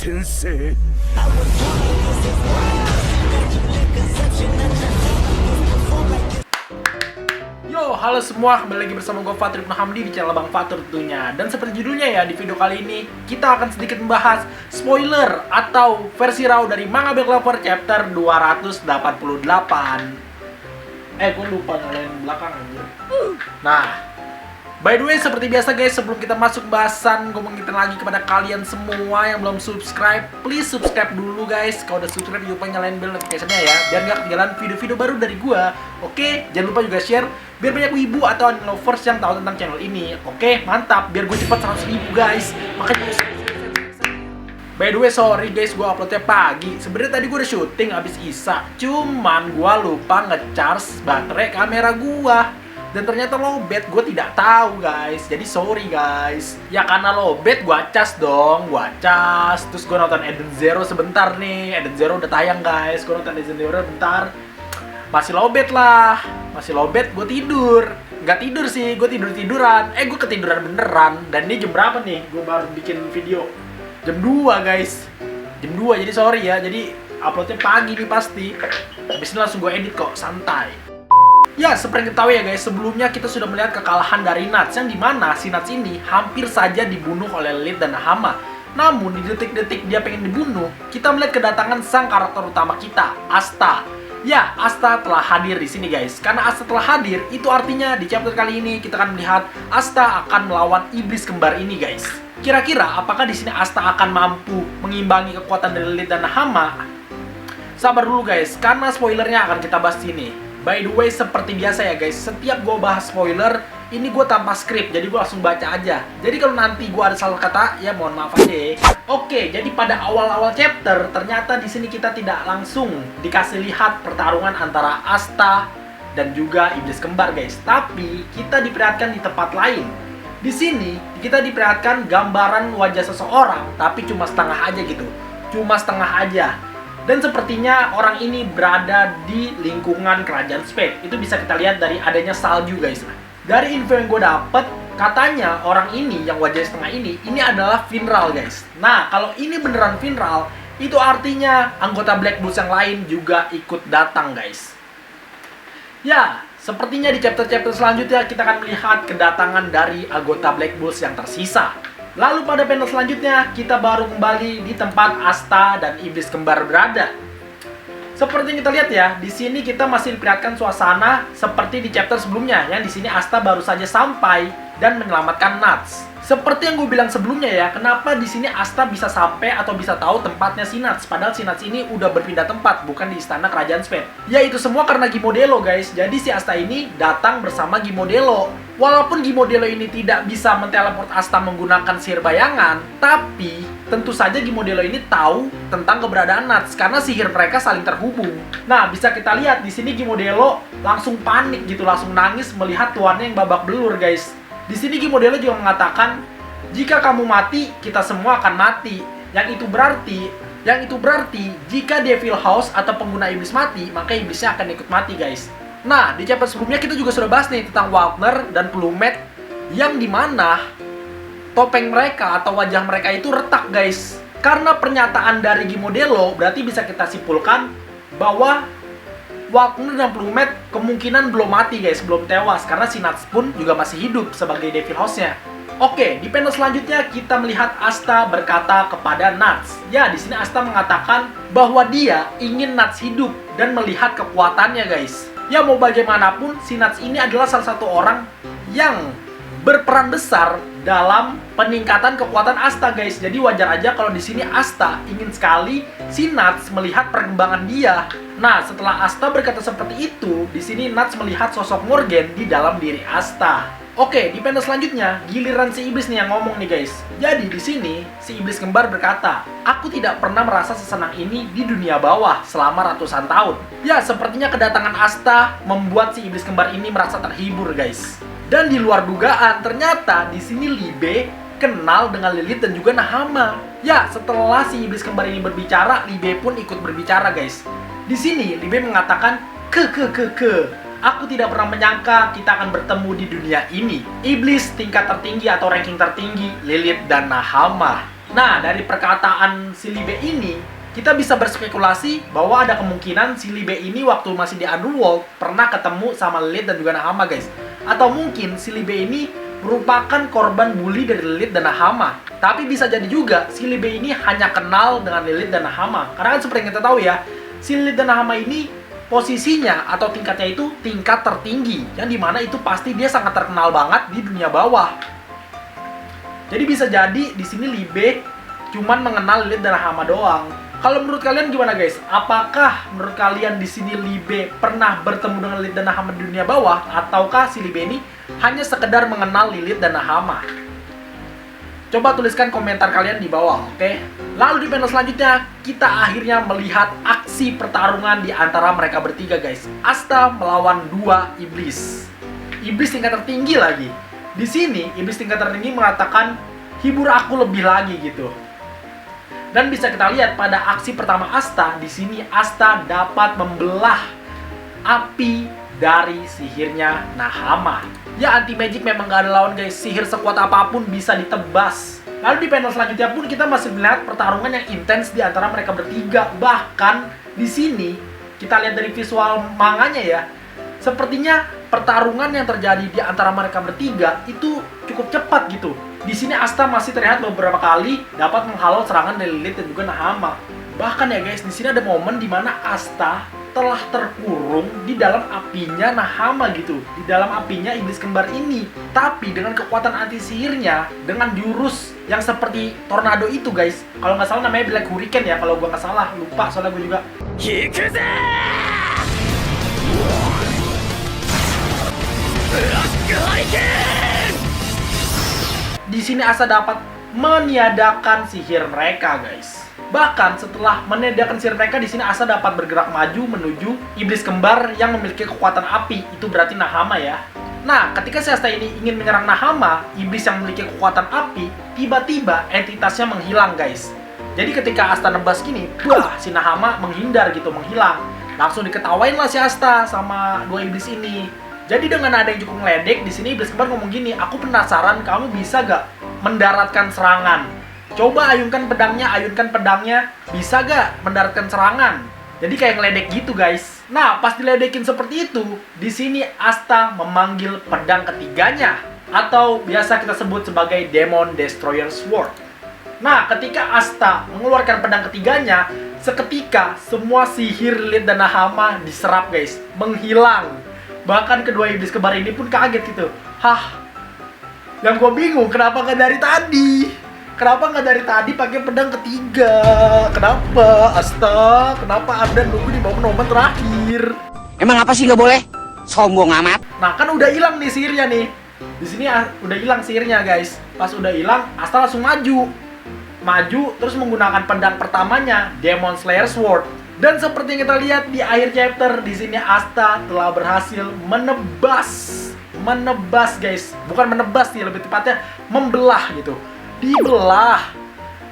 転生 Yo, halo semua, kembali lagi bersama gue Fatur Ibnu Hamdi di channel Bang Fatur tentunya. Dan seperti judulnya ya, di video kali ini kita akan sedikit membahas spoiler atau versi raw dari Manga Black Clover chapter 288. Gue lupa nyalain belakang anjir. Nah, by the way, seperti biasa guys, sebelum kita masuk bahasan, gue mengingatkan lagi kepada kalian semua yang belum subscribe, please subscribe dulu guys. Kalau udah subscribe, jangan lupa nyalain bell notification-nya ya, biar nggak ketinggalan video-video baru dari gue. Oke, jangan lupa juga share, biar banyak wibu atau anime lovers yang tahu tentang channel ini. Oke, mantap, biar gue cepat 100.000 guys. Makanya by the way, sorry guys, gue uploadnya pagi. Sebenarnya tadi gue udah syuting abis isa, cuman gue lupa ngecharge baterai kamera gue. Dan ternyata lowbat, gue tidak tahu guys. Jadi sorry guys. Ya karena lowbat, gue cas dong. Gue cas. Terus gue nonton Eden Zero sebentar nih. Eden Zero udah tayang guys. Gue nonton Eden Zero bentar. Masih lowbat lah. Masih lowbat, gue tidur. Nggak tidur sih, gue tidur-tiduran. Gue ketiduran beneran. Dan ini jam berapa nih? Gue baru bikin video. Jam 2 guys. Jam 2, jadi sorry ya. Jadi uploadnya pagi nih pasti. Habis ini langsung gue edit kok, santai. Ya, seperti kita tahu ya guys, sebelumnya kita sudah melihat kekalahan dari Nuts, yang dimana si Nuts ini hampir saja dibunuh oleh Lilith dan Nahama. Namun di detik-detik dia pengen dibunuh, kita melihat kedatangan sang karakter utama kita, Asta. Ya, Asta telah hadir di sini guys. Karena Asta telah hadir, itu artinya di chapter kali ini kita akan melihat Asta akan melawan iblis kembar ini guys. Kira-kira apakah di sini Asta akan mampu mengimbangi kekuatan dari Lilith dan Nahama? Sabar dulu guys, karena spoilernya akan kita bahas sini. By the way, seperti biasa ya guys, setiap gue bahas spoiler, ini gue tanpa skrip, jadi gue langsung baca aja. Jadi kalau nanti gue ada salah kata, ya mohon maaf aja. Oke, jadi pada awal-awal chapter, ternyata di sini kita tidak langsung dikasih lihat pertarungan antara Asta dan juga iblis kembar guys. Tapi kita diperlihatkan di tempat lain. Di sini kita diperlihatkan gambaran wajah seseorang, tapi cuma setengah aja gitu. Cuma setengah aja. Dan sepertinya orang ini berada di lingkungan kerajaan Spade. Itu bisa kita lihat dari adanya salju guys. Dari info yang gue dapet, katanya orang ini yang wajah setengah ini adalah Finral guys. Nah, kalau ini beneran Finral, itu artinya anggota Black Bulls yang lain juga ikut datang guys. Ya, sepertinya di chapter-chapter selanjutnya kita akan melihat kedatangan dari anggota Black Bulls yang tersisa. Lalu pada panel selanjutnya, kita baru kembali di tempat Asta dan iblis kembar berada. Seperti yang kita lihat ya, di sini kita masih diperlihatkan suasana seperti di chapter sebelumnya, yang di sini Asta baru saja sampai dan menyelamatkan Nuts. Seperti yang gue bilang sebelumnya ya, kenapa di sini Asta bisa sampai atau bisa tahu tempatnya si Nuts, padahal si Nuts ini udah berpindah tempat, bukan di istana kerajaan Spade. Ya itu semua karena Gimodelo guys. Jadi si Asta ini datang bersama Gimodelo. Walaupun Gimodelo ini tidak bisa menteleport Asta menggunakan sihir bayangan, tapi tentu saja Gimodelo ini tahu tentang keberadaan Nuts karena sihir mereka saling terhubung. Nah, bisa kita lihat di sini Gimodelo langsung panik gitu, langsung nangis melihat tuannya yang babak belur guys. Di sini Gimodelo juga mengatakan, jika kamu mati, kita semua akan mati. Yang itu berarti jika Devil House atau pengguna iblis mati, maka iblisnya akan ikut mati guys. Nah, di chapter sebelumnya kita juga sudah bahas nih tentang Wagner dan Plumet, yang dimana topeng mereka atau wajah mereka itu retak guys. Karena pernyataan dari Gimodelo, berarti bisa kita simpulkan bahwa Wagner dan Plumet kemungkinan belum mati guys, belum tewas, karena si Nuts pun juga masih hidup sebagai Devil House-nya. Oke, di panel selanjutnya kita melihat Asta berkata kepada Nuts. Ya, di sini Asta mengatakan bahwa dia ingin Nuts hidup dan melihat kekuatannya guys. Ya, mau bagaimanapun si Nuts ini adalah salah satu orang yang berperan besar dalam peningkatan kekuatan Asta guys. Jadi wajar aja kalau di sini Asta ingin sekali si Nuts melihat perkembangan dia. Nah, setelah Asta berkata seperti itu, di sini Nuts melihat sosok Morgan di dalam diri Asta. Oke, di panel selanjutnya giliran si iblis nih yang ngomong nih guys. Jadi di sini si iblis kembar berkata, "Aku tidak pernah merasa sesenang ini di dunia bawah selama ratusan tahun." Ya, sepertinya kedatangan Asta membuat si iblis kembar ini merasa terhibur guys. Dan di luar dugaan, ternyata di sini Libe kenal dengan Lilith dan juga Nahama. Ya, setelah si iblis kembar ini berbicara, Libe pun ikut berbicara guys. Di sini Libe mengatakan, aku tidak pernah menyangka kita akan bertemu di dunia ini. Iblis tingkat tertinggi atau ranking tertinggi, Lilith dan Nahama. Nah, dari perkataan si Libe ini, kita bisa berspekulasi bahwa ada kemungkinan si Libe ini waktu masih di Underworld pernah ketemu sama Lilith dan juga Nahama, guys. Atau mungkin si Libe ini merupakan korban bully dari Lilith dan Nahama. Tapi bisa jadi juga si Libe ini hanya kenal dengan Lilith dan Nahama. Karena kan seperti yang kita tahu ya, si Lilith dan Nahama ini posisinya atau tingkatnya itu tingkat tertinggi, yang dimana itu pasti dia sangat terkenal banget di dunia bawah. Jadi bisa jadi di sini Libe cuman mengenal Lilith dan Nahama doang. Kalau menurut kalian gimana, guys? Apakah menurut kalian di sini Libe pernah bertemu dengan Lilith dan Nahama di dunia bawah, ataukah si Libe ini hanya sekedar mengenal Lilith dan Nahama? Coba tuliskan komentar kalian di bawah, oke? Lalu di panel selanjutnya, kita akhirnya melihat aksi pertarungan di antara mereka bertiga, guys. Asta melawan dua iblis. Iblis tingkat tertinggi lagi. Di sini, iblis tingkat tertinggi mengatakan, hibur aku lebih lagi gitu. Dan bisa kita lihat pada aksi pertama Asta, di sini Asta dapat membelah api dari sihirnya Nahama. Ya, anti magic memang gak ada lawan, guys. Sihir sekuat apapun bisa ditebas. Lalu di panel selanjutnya pun kita masih melihat pertarungan yang intens di antara mereka bertiga. Bahkan di sini kita lihat dari visual manganya ya, sepertinya pertarungan yang terjadi di antara mereka bertiga itu cukup cepat gitu. Di sini Asta masih terlihat beberapa kali dapat menghalau serangan dari Lilith dan juga Nahama. Bahkan ya guys, di sini ada momen di mana Asta telah terkurung di dalam apinya Nahama gitu, di dalam apinya iblis kembar ini. Tapi dengan kekuatan anti sihirnya, dengan jurus yang seperti tornado itu guys, kalau nggak salah namanya Black Hurricane ya, kalau gue nggak salah, lupa soalnya gue juga. Di sini Asta dapat meniadakan sihir mereka, guys. Bahkan setelah meniadakan sihir mereka, di sini Asta dapat bergerak maju menuju iblis kembar yang memiliki kekuatan api. Itu berarti Nahama ya. Nah, ketika si Asta ini ingin menyerang Nahama, iblis yang memiliki kekuatan api, tiba-tiba entitasnya menghilang, guys. Jadi ketika Asta nebas gini, wah, si Nahama menghindar gitu, menghilang. Langsung diketawain lah si Asta sama dua iblis ini. Jadi dengan ada yang cukup ngeledek, di sini iblis kembar ngomong gini, aku penasaran kamu bisa gak mendaratkan serangan? Coba ayunkan pedangnya, bisa gak mendaratkan serangan? Jadi kayak ngeledek gitu guys. Nah, pas diledekin seperti itu, di sini Asta memanggil pedang ketiganya, atau biasa kita sebut sebagai Demon Destroyer Sword. Nah, ketika Asta mengeluarkan pedang ketiganya, seketika semua sihir Lilith dan Nahama diserap guys, menghilang. Bahkan kedua iblis kembar ini pun kaget gitu. Hah, yang gue bingung kenapa nggak dari tadi? Kenapa nggak dari tadi pakai pedang ketiga? Kenapa, Asta? Kenapa Anda nunggu di momen terakhir? Emang apa sih nggak boleh? Sombong amat. Nah, kan udah hilang nih sihirnya nih. Di sini udah hilang sihirnya guys. Pas udah hilang, Asta langsung maju terus menggunakan pedang pertamanya, Demon Slayer Sword. Dan seperti yang kita lihat di akhir chapter, di sini Asta telah berhasil menebas guys. Bukan menebas sih, lebih tepatnya membelah gitu. Dibelah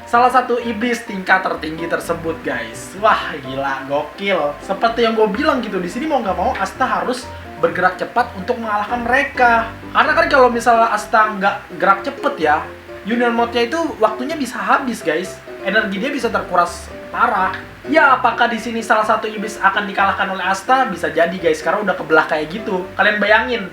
salah satu iblis tingkat tertinggi tersebut guys. Wah, gila, gokil. Seperti yang gue bilang gitu, di sini mau nggak mau Asta harus bergerak cepat untuk mengalahkan mereka. Karena kan kalau misalnya Asta nggak gerak cepet ya, Union Mode-nya itu waktunya bisa habis guys. Energi dia bisa terkuras parah. Ya, apakah di sini salah satu iblis akan dikalahkan oleh Asta? Bisa jadi guys, karena udah kebelah kayak gitu. Kalian bayangin,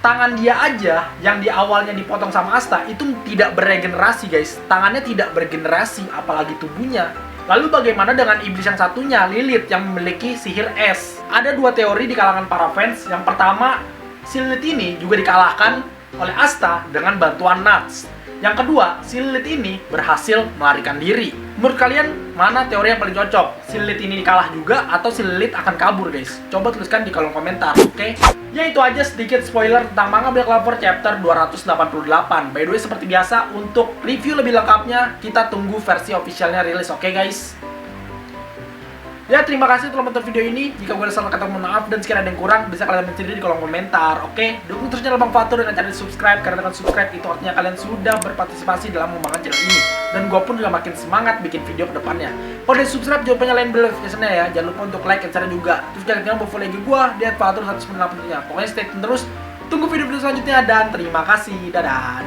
tangan dia aja yang di awalnya dipotong sama Asta itu tidak beregenerasi guys. Tangannya tidak beregenerasi, apalagi tubuhnya. Lalu bagaimana dengan iblis yang satunya, Lilith, yang memiliki sihir es? Ada dua teori di kalangan para fans. Yang pertama, si Lilith ini juga dikalahkan oleh Asta dengan bantuan Nuts. Yang kedua, si Lilith ini berhasil melarikan diri. Menurut kalian, mana teori yang paling cocok? Si Lilith ini kalah juga atau si Lilith akan kabur guys? Coba tuliskan di kolom komentar, oke? Ya itu aja sedikit spoiler tentang manga Black Clover chapter 288. By the way, seperti biasa, untuk review lebih lengkapnya, kita tunggu versi officialnya rilis, oke guys? Ya, terima kasih telah menonton video ini. Jika gue ada salah kata, mohon maaf, dan sekiranya ada yang kurang, bisa kalian mencerita di kolom komentar, oke? Dukung terus channel Bang Fatur dengan cara di subscribe, karena dengan subscribe itu artinya kalian sudah berpartisipasi dalam mengembangkan channel ini. Dan gue pun juga makin semangat bikin video ke depannya. Kalau udah subscribe, jawabannya lain bell notification-nya ya. Jangan lupa untuk like dan share juga. Terus jangan lupa follow IG gue, di @fatur198. Pokoknya stay tune terus. Tunggu video-video selanjutnya, dan terima kasih. Dadah.